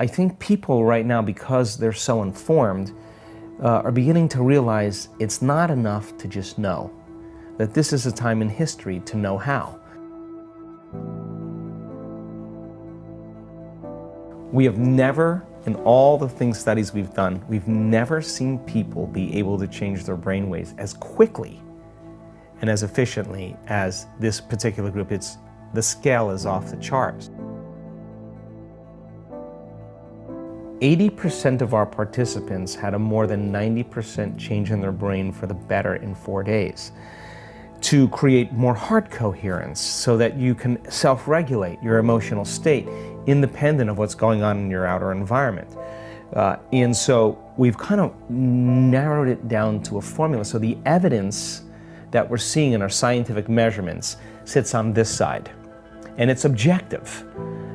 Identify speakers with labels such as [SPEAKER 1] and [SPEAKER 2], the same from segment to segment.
[SPEAKER 1] I think people right now, because they're so informed, are beginning to realize it's not enough to just know, that this is a time in history to know how. We have never, in all the studies we've done, we've never seen people be able to change their brainwaves as quickly and as efficiently as this particular group. The scale is off the charts. 80% of our participants had a more than 90% change in their brain for the better in 4 days, to create more heart coherence so that you can self-regulate your emotional state independent of what's going on in your outer environment. And so we've kind of narrowed it down to a formula. So the evidence that we're seeing in our scientific measurements sits on this side, and it's objective.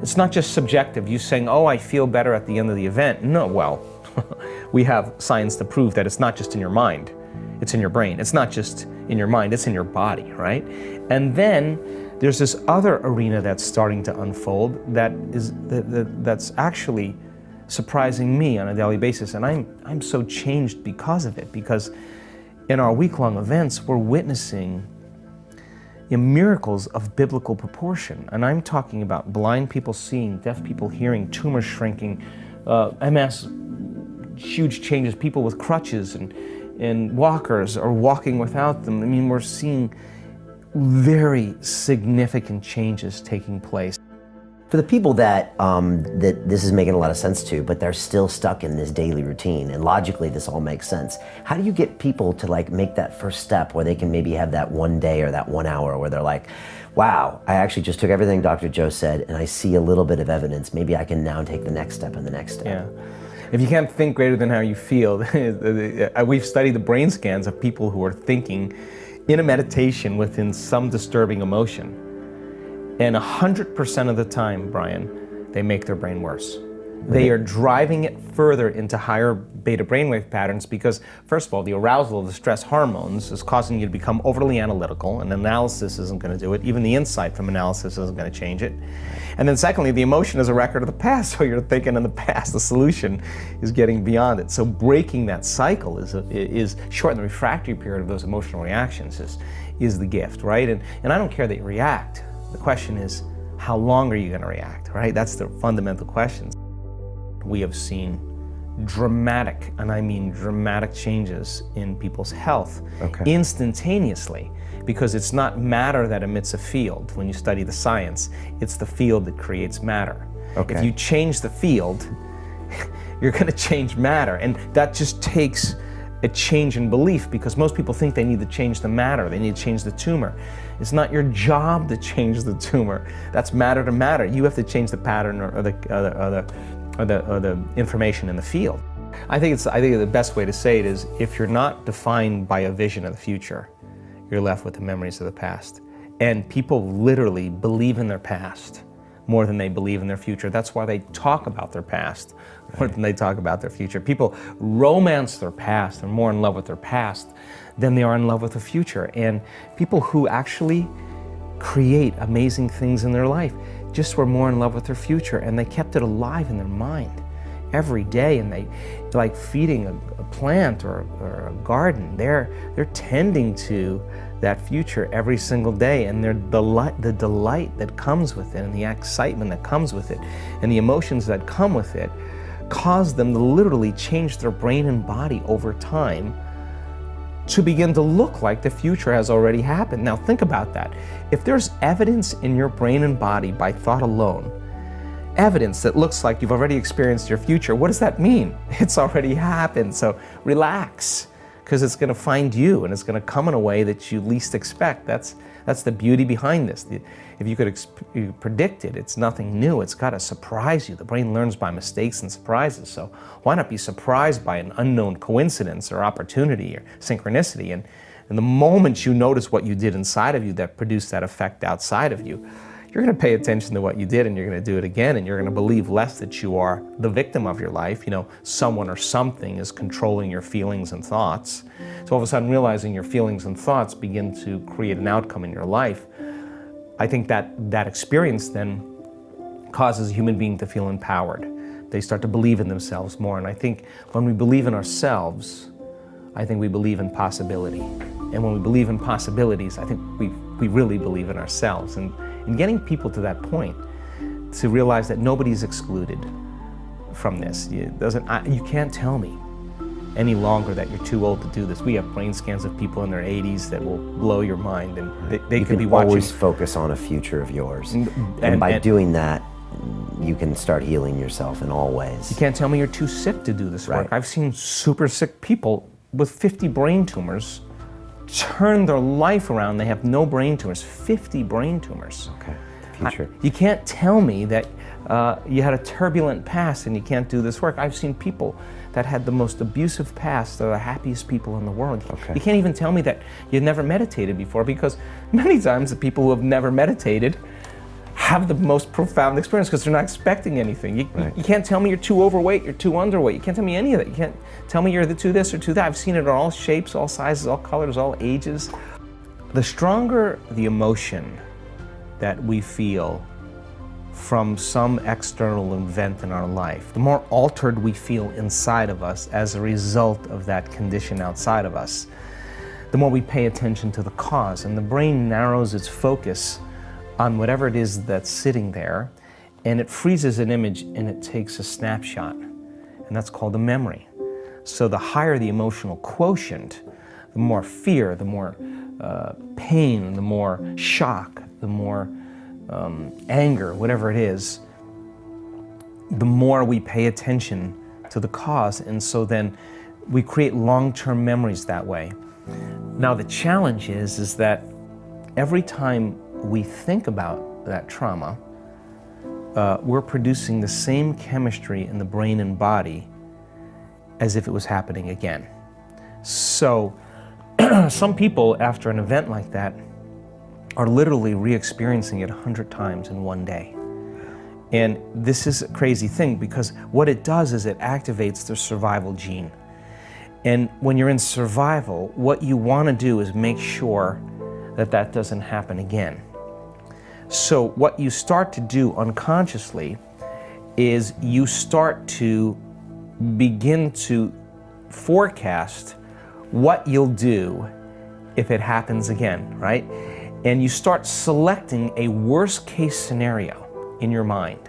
[SPEAKER 1] It's not just subjective, you saying, oh, I feel better at the end of the event. No, well, we have science to prove that it's not just in your mind, it's in your brain. It's not just in your mind, it's in your body, right? And then there's this other arena that's starting to unfold that's actually surprising me on a daily basis, and I'm so changed because of it, because in our week-long events, we're witnessing miracles of biblical proportion. And I'm talking about blind people seeing, deaf people hearing, tumors shrinking, MS, huge changes, people with crutches and walkers are walking without them. I mean, we're seeing very significant changes taking place.
[SPEAKER 2] For the people that this is making a lot of sense to, but they're still stuck in this daily routine, and logically this all makes sense, how do you get people to make that first step where they can maybe have that one day or that 1 hour where they're like, wow, I actually just took everything Dr. Joe said and I see a little bit of evidence, maybe I can now take the next step and the next step.
[SPEAKER 1] Yeah. If you can't think greater than how you feel, we've studied the brain scans of people who are thinking in a meditation within some disturbing emotion. And 100% of the time, Brian, they make their brain worse. They are driving it further into higher beta brainwave patterns because, first of all, the arousal of the stress hormones is causing you to become overly analytical, and analysis isn't going to do it. Even the insight from analysis isn't going to change it. And then secondly, the emotion is a record of the past, so you're thinking in the past. The solution is getting beyond it. So breaking that cycle is shortening the refractory period of those emotional reactions is the gift, right? And I don't care that you react. The question is, how long are you going to react, right? That's the fundamental question. We have seen dramatic, and I mean dramatic, changes in people's health instantaneously, because it's not matter that emits a field. When you study the science, it's the field that creates matter. If you change the field, you're going to change matter, and that just takes a change in belief, because most people think they need to change the matter, they need to change the tumor. It's not your job to change the tumor. That's matter to matter. You have to change the pattern or the information in the field. I think the best way to say it is, if you're not defined by a vision of the future, you're left with the memories of the past. And people literally believe in their past more than they believe in their future. That's why they talk about their past more than they talk about their future. People romance their past. They're more in love with their past than they are in love with the future. And people who actually create amazing things in their life just were more in love with their future, and they kept it alive in their mind every day. And they, like feeding a plant or a garden, they're tending to that future every single day, and the delight that comes with it, and the excitement that comes with it, and the emotions that come with it, cause them to literally change their brain and body over time to begin to look like the future has already happened. Now think about that. If there's evidence in your brain and body by thought alone, evidence that looks like you've already experienced your future, what does that mean? It's already happened. So relax, because it's going to find you, and it's going to come in a way that you least expect. That's the beauty behind this. If you could predict it, it's nothing new. It's got to surprise you. The brain learns by mistakes and surprises. So why not be surprised by an unknown coincidence or opportunity or synchronicity? And the moment you notice what you did inside of you that produced that effect outside of you, you're going to pay attention to what you did, and you're going to do it again, and you're going to believe less that you are the victim of your life. You know, someone or something is controlling your feelings and thoughts. So all of a sudden realizing your feelings and thoughts begin to create an outcome in your life. I think that experience then causes a human being to feel empowered, They start to believe in themselves more. And I think when we believe in ourselves, I think we believe in possibility. And when we believe in possibilities, I think we really believe in ourselves. And getting people to that point, to realize that nobody's excluded from this. You can't tell me any longer that you're too old to do this. We have brain scans of people in their 80s that will blow your mind, and they could be watching.
[SPEAKER 2] You always focus on a future of yours. And by doing that, you can start healing yourself in all ways.
[SPEAKER 1] You can't tell me you're too sick to do this work. I've seen super sick people with 50 brain tumors turn their life around. They have no brain tumors, 50 brain tumors.
[SPEAKER 2] Okay, the future.
[SPEAKER 1] You can't tell me that you had a turbulent past and you can't do this work. I've seen people that had the most abusive past. They're the happiest people in the world. Okay. You can't even tell me that you've never meditated before, because many times the people who have never meditated have the most profound experience because they're not expecting anything. You can't tell me you're too overweight, you're too underweight. You can't tell me any of that. You can't tell me you're too this or too that. I've seen it in all shapes, all sizes, all colors, all ages. The stronger the emotion that we feel from some external event in our life, the more altered we feel inside of us as a result of that condition outside of us, the more we pay attention to the cause. And the brain narrows its focus on whatever it is that's sitting there, and it freezes an image and it takes a snapshot, and that's called a memory. So the higher the emotional quotient, the more fear, the more pain, the more shock, the more anger, whatever it is, the more we pay attention to the cause, and so then we create long-term memories that way. Now the challenge is that every time we think about that trauma, we're producing the same chemistry in the brain and body as if it was happening again. So some people, after an event like that, are literally re-experiencing it 100 times in one day. And this is a crazy thing, because what it does is it activates the survival gene. And when you're in survival, what you want to do is make sure that that doesn't happen again. So what you start to do unconsciously is you start to begin to forecast what you'll do if it happens again, right? And you start selecting a worst case scenario in your mind.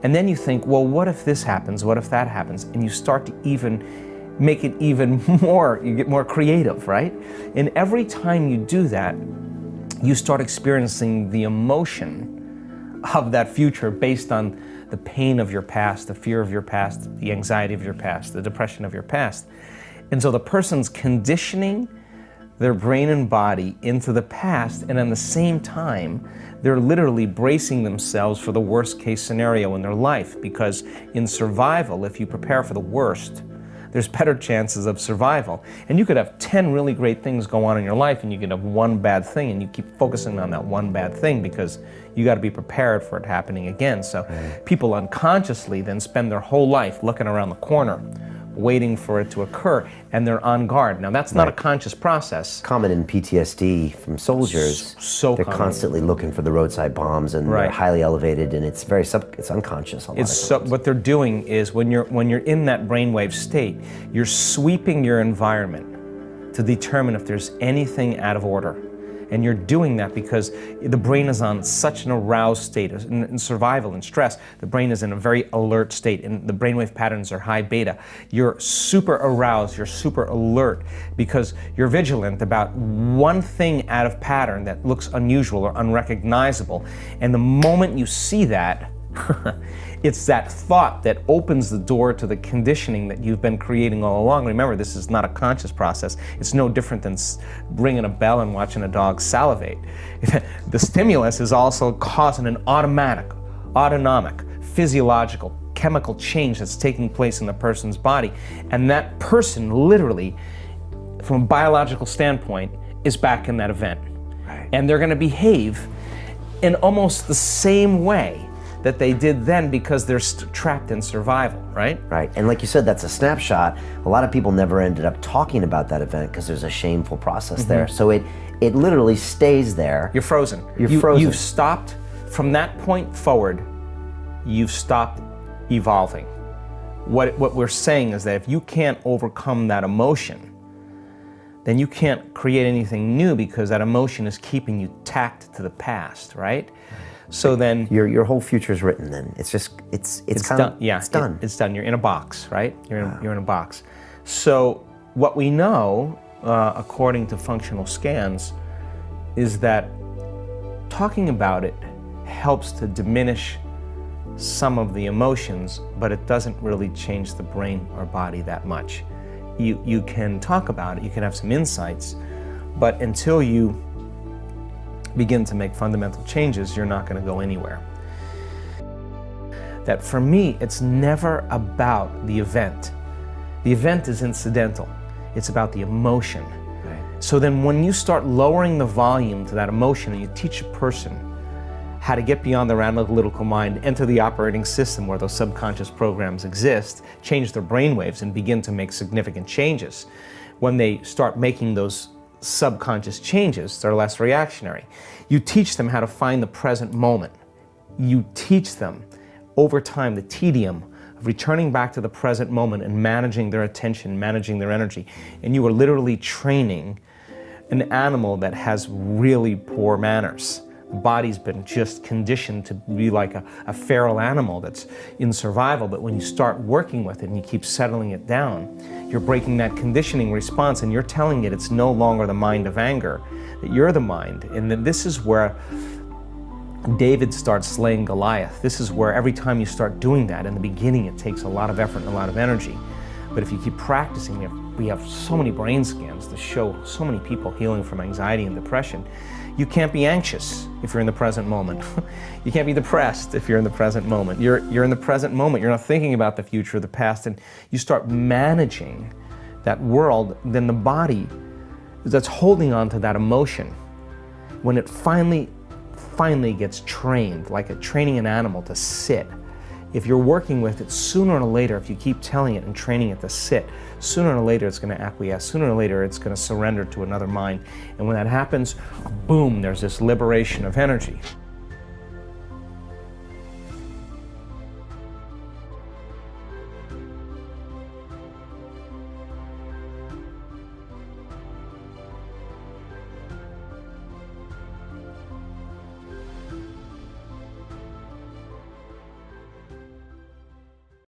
[SPEAKER 1] And then you think, well, what if this happens? What if that happens? And you start to even make it even more, you get more creative, right? And every time you do that, you start experiencing the emotion of that future based on the pain of your past, the fear of your past, the anxiety of your past, the depression of your past. And so the person's conditioning their brain and body into the past, and at the same time, they're literally bracing themselves for the worst case scenario in their life, because in survival, if you prepare for the worst, there's better chances of survival. And you could have 10 really great things go on in your life, and you could have one bad thing, and you keep focusing on that one bad thing because you got to be prepared for it happening again. So people unconsciously then spend their whole life looking around the corner, waiting for it to occur, and they're on guard. Now that's not a conscious process.
[SPEAKER 2] Common in PTSD from soldiers.
[SPEAKER 1] So
[SPEAKER 2] they're
[SPEAKER 1] common.
[SPEAKER 2] Constantly looking for the roadside bombs, and they're highly elevated, and it's very it's unconscious a lot of times.
[SPEAKER 1] What they're doing is when you're in that brainwave state, you're sweeping your environment to determine if there's anything out of order. And you're doing that because the brain is on such an aroused state. In survival and stress, the brain is in a very alert state, and the brainwave patterns are high beta. You're super aroused, you're super alert, because you're vigilant about one thing out of pattern that looks unusual or unrecognizable. And the moment you see that, it's that thought that opens the door to the conditioning that you've been creating all along. Remember, this is not a conscious process. It's no different than ringing a bell and watching a dog salivate. The stimulus is also causing an autonomic, physiological, chemical change that's taking place in the person's body. And that person literally, from a biological standpoint, is back in that event. Right. And they're going to behave in almost the same way that they did then, because they're trapped in survival, right?
[SPEAKER 2] Right, and like you said, that's a snapshot. A lot of people never ended up talking about that event because there's a shameful process there. So it literally stays there.
[SPEAKER 1] You're frozen.
[SPEAKER 2] You're frozen.
[SPEAKER 1] You've stopped, from that point forward, you've stopped evolving. what we're saying is that if you can't overcome that emotion, then you can't create anything new, because that emotion is keeping you tacked to the past, right? So then
[SPEAKER 2] your whole future is written. Then it's just it's kind
[SPEAKER 1] done.
[SPEAKER 2] of
[SPEAKER 1] Yeah,
[SPEAKER 2] it's done.
[SPEAKER 1] It's done. You're in a box, right? You're in a box. So what we know, according to functional scans, is that talking about it helps to diminish some of the emotions, but it doesn't really change the brain or body that much. You can talk about it, you can have some insights, but until you begin to make fundamental changes, you're not going to go anywhere. That for me, it's never about the event. The event is incidental. It's about the emotion.
[SPEAKER 2] Right.
[SPEAKER 1] So then when you start lowering the volume to that emotion and you teach a person how to get beyond their analytical mind, enter the operating system where those subconscious programs exist, change their brainwaves and begin to make significant changes. When they start making those subconscious changes, they're less reactionary. You teach them how to find the present moment. You teach them over time the tedium of returning back to the present moment and managing their attention, managing their energy. And you are literally training an animal that has really poor manners. The body's been just conditioned to be like a feral animal that's in survival, but when you start working with it and you keep settling it down, you're breaking that conditioning response and you're telling it it's no longer the mind of anger, that you're the mind. And then this is where David starts slaying Goliath. This is where every time you start doing that, in the beginning it takes a lot of effort and a lot of energy. But if you keep practicing, we have so many brain scans to show so many people healing from anxiety and depression. You can't be anxious if you're in the present moment. You can't be depressed if you're in the present moment. You're in the present moment. You're not thinking about the future or the past, and you start managing that world. Then the body that's holding on to that emotion, when it finally gets trained, like training an animal to sit, if you're working with it, sooner or later, if you keep telling it and training it to sit, sooner or later it's going to acquiesce, sooner or later it's going to surrender to another mind. And when that happens, boom, there's this liberation of energy.